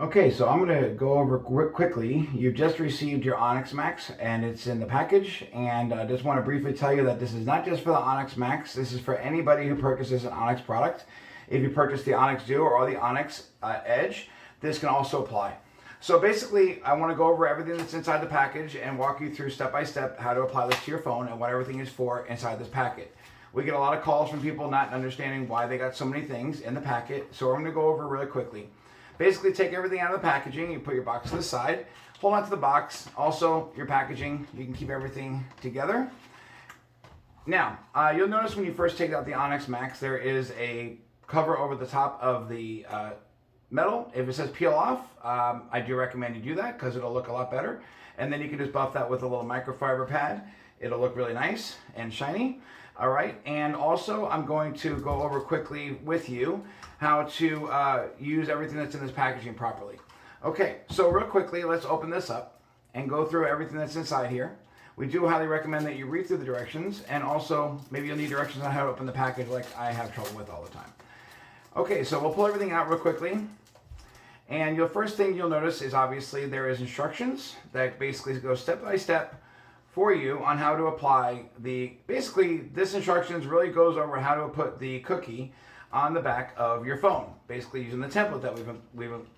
Okay, so I'm going to go over quickly. You've just received your Onyx Max and it's in the package. And I just want to briefly tell you that this is not just for the Onyx Max. This is for anybody who purchases an Onyx product. If you purchase the Onyx Duo or the Onyx Edge, this can also apply. So basically, I want to go over everything that's inside the package and walk you through step by step how to apply this to your phone and what everything is for inside this packet. We get a lot of calls from people not understanding why they got so many things in the packet. So I'm going to go over really quickly. Basically, take everything out of the packaging. You put your box to the side. Hold on to the box. Also, your packaging. You can keep everything together. Now, you'll notice when you first take out the Onyx Max, there is a cover over the top of the metal. If it says peel off, I do recommend you do that because it'll look a lot better. And then you can just buff that with a little microfiber pad. It'll look really nice and shiny. All right, and also I'm going to go over quickly with you how to use everything that's in this packaging properly. Okay, so real quickly, let's open this up and go through everything that's inside here. We do highly recommend that you read through the directions, and also maybe you'll need directions on how to open the package like I have trouble with all the time. Okay, so we'll pull everything out real quickly. And your first thing you'll notice is obviously there is instructions that basically go step by step for you on how to apply basically this instructions really goes over how to put the cookie on the back of your phone, basically using the template that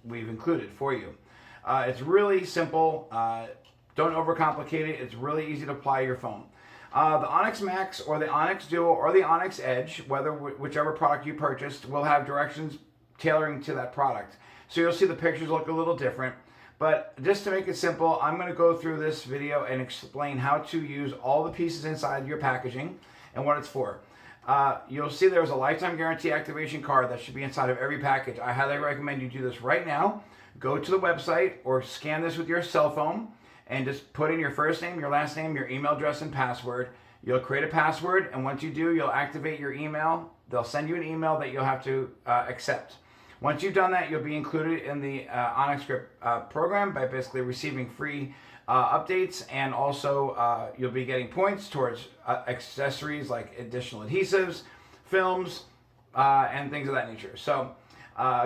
we've included for you. It's really simple. Don't overcomplicate it. It's really easy to apply to your phone. The Onyx Max or the Onyx Duo or the Onyx Edge, whichever product you purchased, will have directions tailoring to that product. So you'll see the pictures look a little different. But just to make it simple, I'm going to go through this video and explain how to use all the pieces inside your packaging and what it's for. You'll see there's a lifetime guarantee activation card that should be inside of every package. I highly recommend you do this right now. Go to the website or scan this with your cell phone and just put in your first name, your last name, your email address, and password. You'll create a password, and once you do, you'll activate your email. They'll send you an email that you'll have to accept. Once you've done that, you'll be included in the OnixGRIP program by basically receiving free updates, and also you'll be getting points towards accessories like additional adhesives, films, and things of that nature. So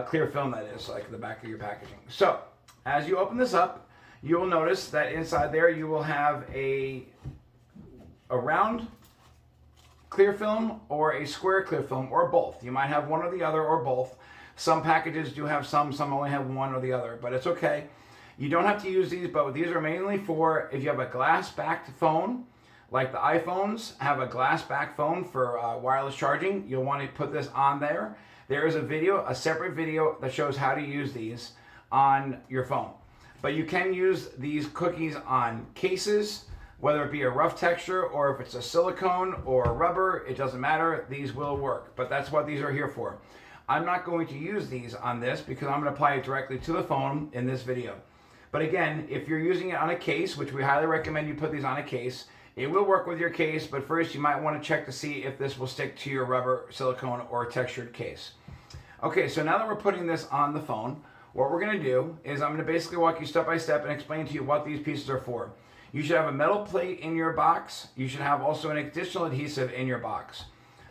clear film, that is, like the back of your packaging. So as you open this up, you will notice that inside there you will have a round clear film or a square clear film, or both. You might have one or the other or both. Some packages do have some only have one or the other, but it's okay. You don't have to use these, but these are mainly for if you have a glass-backed phone, like the iPhones have a glass-backed phone for wireless charging. You'll want to put this on there. There is a separate video that shows how to use these on your phone. But you can use these cookies on cases, whether it be a rough texture or if it's a silicone or a rubber, it doesn't matter. These will work, but that's what these are here for. I'm not going to use these on this because I'm going to apply it directly to the phone in this video. But again, if you're using it on a case, which we highly recommend you put these on a case, it will work with your case, but first you might want to check to see if this will stick to your rubber, silicone, or textured case. Okay, so now that we're putting this on the phone, what we're going to do is I'm going to basically walk you step by step and explain to you what these pieces are for. You should have a metal plate in your box. You should have also an additional adhesive in your box.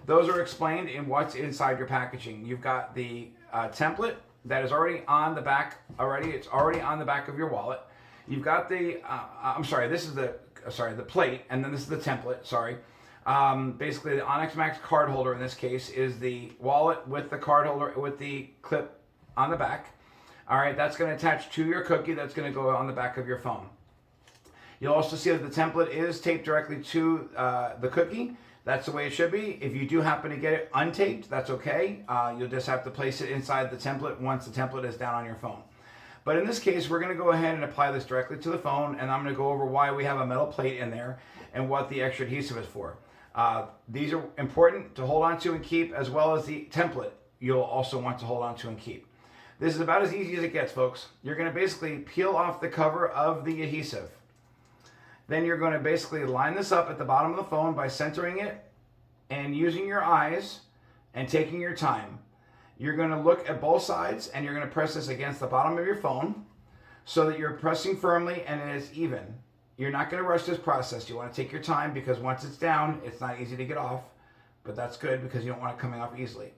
Those are explained in what's inside your packaging. You've got the template that is already on the back already. It's already on the back of your wallet. You've got the, this is the plate, and then this is the template, sorry. Basically the Onyx Max card holder in this case is the wallet with the card holder with the clip on the back. All right, that's going to attach to your cookie. That's going to go on the back of your phone. You'll also see that the template is taped directly to the cookie. That's the way it should be. If you do happen to get it untaped, that's okay. You'll just have to place it inside the template once the template is down on your phone. But in this case, we're going to go ahead and apply this directly to the phone, and I'm going to go over why we have a metal plate in there and what the extra adhesive is for. These are important to hold on to and keep, as well as the template you'll also want to hold on to and keep. This is about as easy as it gets, folks. You're going to basically peel off the cover of the adhesive. Then you're going to basically line this up at the bottom of the phone by centering it and using your eyes and taking your time. You're going to look at both sides and you're going to press this against the bottom of your phone so that you're pressing firmly and it is even. You're not going to rush this process. You want to take your time because once it's down, it's not easy to get off, but that's good because you don't want it coming off easily.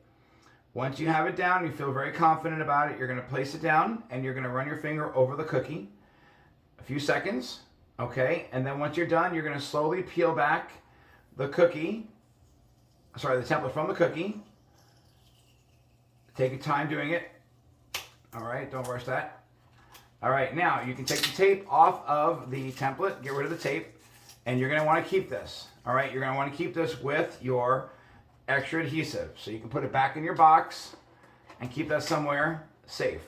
Once you have it down, you feel very confident about it, you're going to place it down and you're going to run your finger over the cookie a few seconds, okay? And then once you're done, you're going to slowly peel back the template from the cookie. Take your time doing it. All right, don't rush that. All right, now you can take the tape off of the template, get rid of the tape, and you're going to want to keep this. All right, you're going to want to keep this with your extra adhesive. So you can put it back in your box and keep that somewhere safe.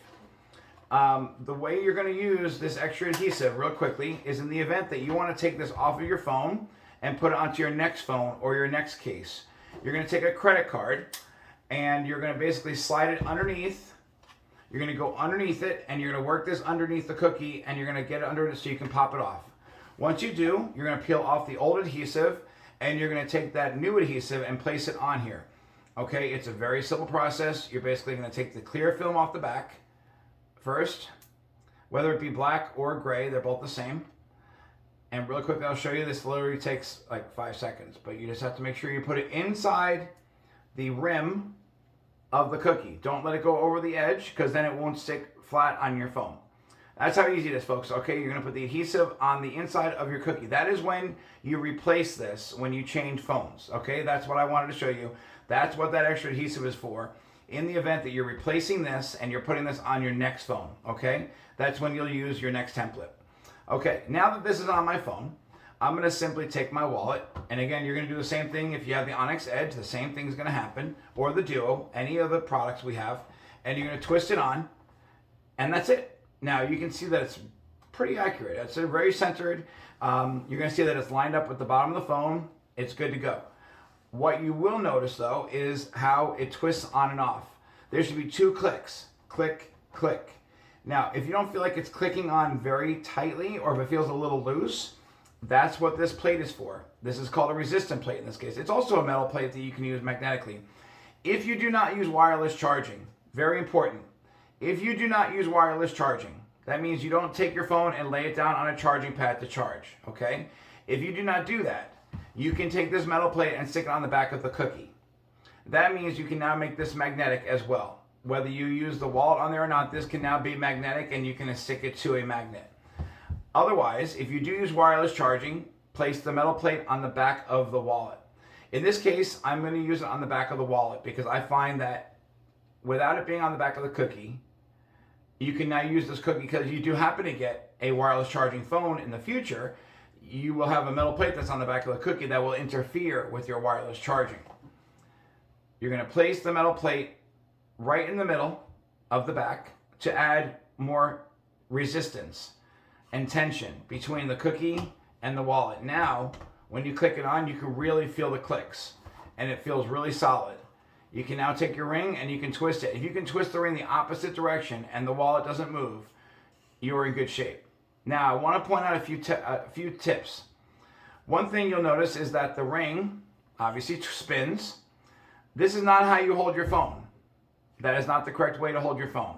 The way you're going to use this extra adhesive real quickly is in the event that you want to take this off of your phone and put it onto your next phone or your next case. You're going to take a credit card and you're going to basically slide it underneath. You're going to go underneath it and you're going to work this underneath the cookie and you're going to get it under it so you can pop it off. Once you do, you're going to peel off the old adhesive and you're going to take that new adhesive and place it on here. Okay, it's a very simple process. You're basically going to take the clear film off the back first, whether it be black or gray, they're both the same. And really quickly, I'll show you. This literally takes like 5 seconds, but you just have to make sure you put it inside the rim of the cookie. Don't let it go over the edge because then it won't stick flat on your phone. That's how easy it is, folks. Okay, you're going to put the adhesive on the inside of your cookie. That is when you replace this, when you change phones. Okay, that's what I wanted to show you. That's what that extra adhesive is for. In the event that you're replacing this and you're putting this on your next phone, okay, that's when you'll use your next template. Okay, now that this is on my phone, I'm going to simply take my wallet, and again, you're going to do the same thing if you have the Onyx Edge, the same thing is going to happen, or the Duo, any of the products we have, and you're going to twist it on, and that's it. Now, you can see that it's pretty accurate. It's very centered. You're going to see that it's lined up with the bottom of the phone. It's good to go. What you will notice, though, is how it twists on and off. There should be 2 clicks. Click, click. Now, if you don't feel like it's clicking on very tightly or if it feels a little loose, that's what this plate is for. This is called a resistant plate in this case. It's also a metal plate that you can use magnetically. If you do not use wireless charging, very important. If you do not use wireless charging, that means you don't take your phone and lay it down on a charging pad to charge, okay? If you do not do that, you can take this metal plate and stick it on the back of the cookie. That means you can now make this magnetic as well. Whether you use the wallet on there or not, this can now be magnetic and you can stick it to a magnet. Otherwise, if you do use wireless charging, place the metal plate on the back of the wallet. In this case, I'm going to use it on the back of the wallet because I find that without it being on the back of the cookie, you can now use this cookie because you do happen to get a wireless charging phone in the future, you will have a metal plate that's on the back of the cookie that will interfere with your wireless charging. You're going to place the metal plate right in the middle of the back to add more resistance and tension between the cookie and the wallet. Now, when you click it on, you can really feel the clicks and it feels really solid. You can now take your ring and you can twist it. If you can twist the ring the opposite direction and the wallet doesn't move, you're in good shape. Now, I want to point out a few tips. One thing you'll notice is that the ring obviously spins. This is not how you hold your phone. That is not the correct way to hold your phone.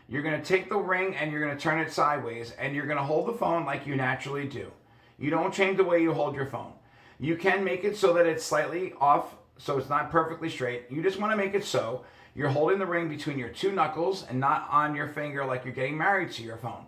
You're going to take the ring and you're going to turn it sideways and you're going to hold the phone like you naturally do. You don't change the way you hold your phone. You can make it so that it's slightly off, so it's not perfectly straight. You just want to make it so you're holding the ring between your 2 knuckles and not on your finger like you're getting married to your phone.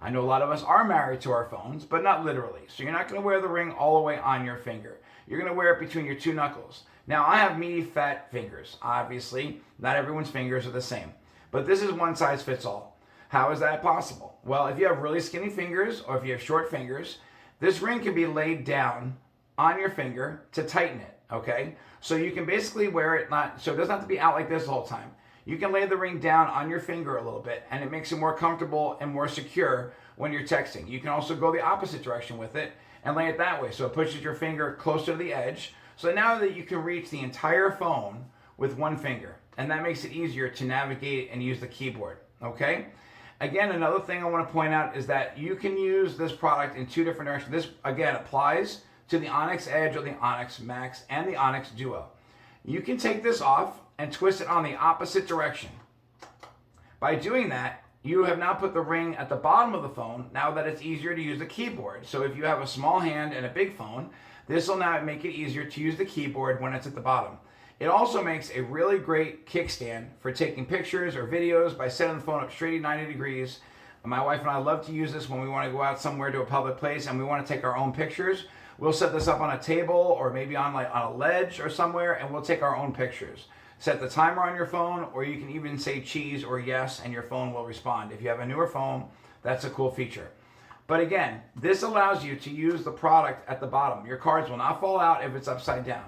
I know a lot of us are married to our phones, but not literally. So you're not going to wear the ring all the way on your finger. You're going to wear it between your 2 knuckles. Now, I have meaty, fat fingers. Obviously, not everyone's fingers are the same. But this is one size fits all. How is that possible? Well, if you have really skinny fingers or if you have short fingers, this ring can be laid down on your finger to tighten it, okay? So you can basically wear it, so it doesn't have to be out like this the whole time. You can lay the ring down on your finger a little bit and it makes it more comfortable and more secure when you're texting. You can also go the opposite direction with it and lay it that way so it pushes your finger closer to the edge. So now that you can reach the entire phone with one finger, and that makes it easier to navigate and use the keyboard, okay? Again, another thing I want to point out is that you can use this product in 2 different directions. This, again, applies to the Onyx Edge or the Onyx Max and the Onyx Duo. You can take this off and twist it on the opposite direction. By doing that, you have now put the ring at the bottom of the phone now that it's easier to use the keyboard. So if you have a small hand and a big phone, this will now make it easier to use the keyboard when it's at the bottom. It also makes a really great kickstand for taking pictures or videos by setting the phone up straight at 90 degrees. My wife and I love to use this when we want to go out somewhere to a public place and we want to take our own pictures. We'll set this up on a table or maybe on a ledge or somewhere, and we'll take our own pictures. Set the timer on your phone, or you can even say cheese or yes, and your phone will respond. If you have a newer phone, that's a cool feature. But again, this allows you to use the product at the bottom. Your cards will not fall out if it's upside down.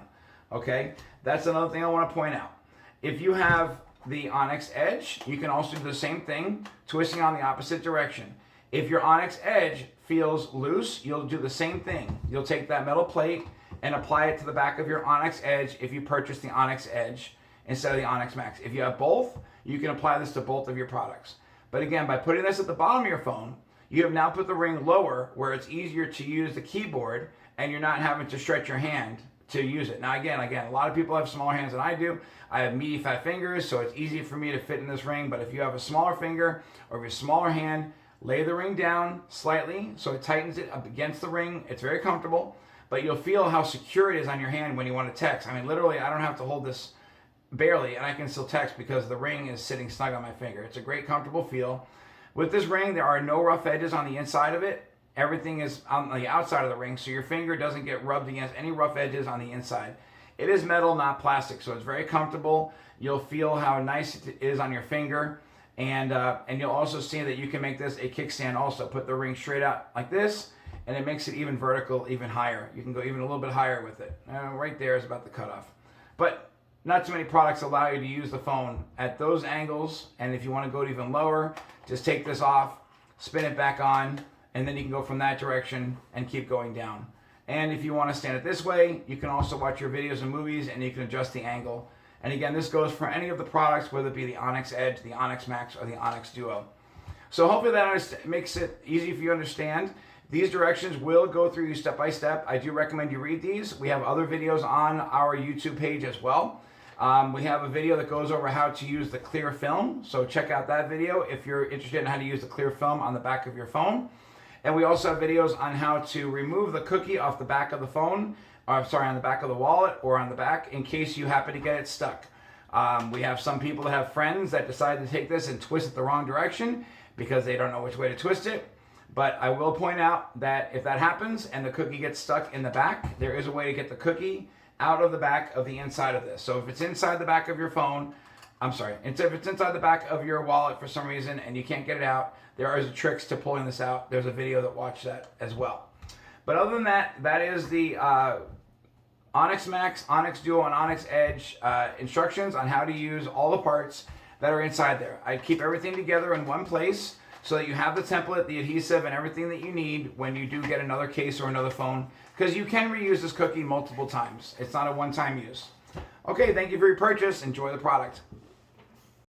Okay, that's another thing I want to point out. If you have the Onyx Edge, you can also do the same thing, twisting on the opposite direction. If your Onyx Edge feels loose, you'll do the same thing. You'll take that metal plate and apply it to the back of your Onyx Edge if you purchase the Onyx Edge instead of the Onyx Max. If you have both, you can apply this to both of your products. But again, by putting this at the bottom of your phone, you have now put the ring lower where it's easier to use the keyboard and you're not having to stretch your hand to use it. Now again, a lot of people have smaller hands than I do. I have meaty fat fingers, so it's easy for me to fit in this ring. But if you have a smaller finger or a smaller hand, lay the ring down slightly so it tightens it up against the ring. It's very comfortable, but you'll feel how secure it is on your hand when you want to text. I mean, literally, I don't have to hold this barely, and I can still text because the ring is sitting snug on my finger. It's a great, comfortable feel. With this ring, there are no rough edges on the inside of it. Everything is on the outside of the ring, so your finger doesn't get rubbed against any rough edges on the inside. It is metal, not plastic, so it's very comfortable. You'll feel how nice it is on your finger, and you'll also see that you can make this a kickstand also. Put the ring straight out like this, and it makes it even vertical, even higher. You can go even a little bit higher with it. Right there is about the cutoff. But not too many products allow you to use the phone at those angles, and if you want to go even lower, just take this off, spin it back on, and then you can go from that direction and keep going down. And if you want to stand it this way, you can also watch your videos and movies, and you can adjust the angle. And again, this goes for any of the products, whether it be the Onyx Edge, the Onyx Max, or the Onyx Duo. So hopefully that makes it easy for you to understand. These directions will go through you step by step. I do recommend you read these. We have other videos on our YouTube page as well. We have a video that goes over how to use the clear film, so check out that video if you're interested in how to use the clear film on the back of your phone. And we also have videos on how to remove the cookie off the back of the phone, on the back of the wallet or on the back in case you happen to get it stuck. We have some people that have friends that decide to take this and twist it the wrong direction because they don't know which way to twist it. But I will point out that if that happens and the cookie gets stuck in the back, there is a way to get the cookie out of the back of the inside of this. So if it's inside the back of your phone, if it's inside the back of your wallet for some reason and you can't get it out, there are tricks to pulling this out. There's a video that watched that as well. But other than that, that is the Onyx Max, Onyx Duo, and Onyx Edge instructions on how to use all the parts that are inside there. I keep everything together in one place so that you have the template, the adhesive, and everything that you need when you do get another case or another phone, because you can reuse this cookie multiple times. It's not a one-time use. Okay, thank you for your purchase. Enjoy the product.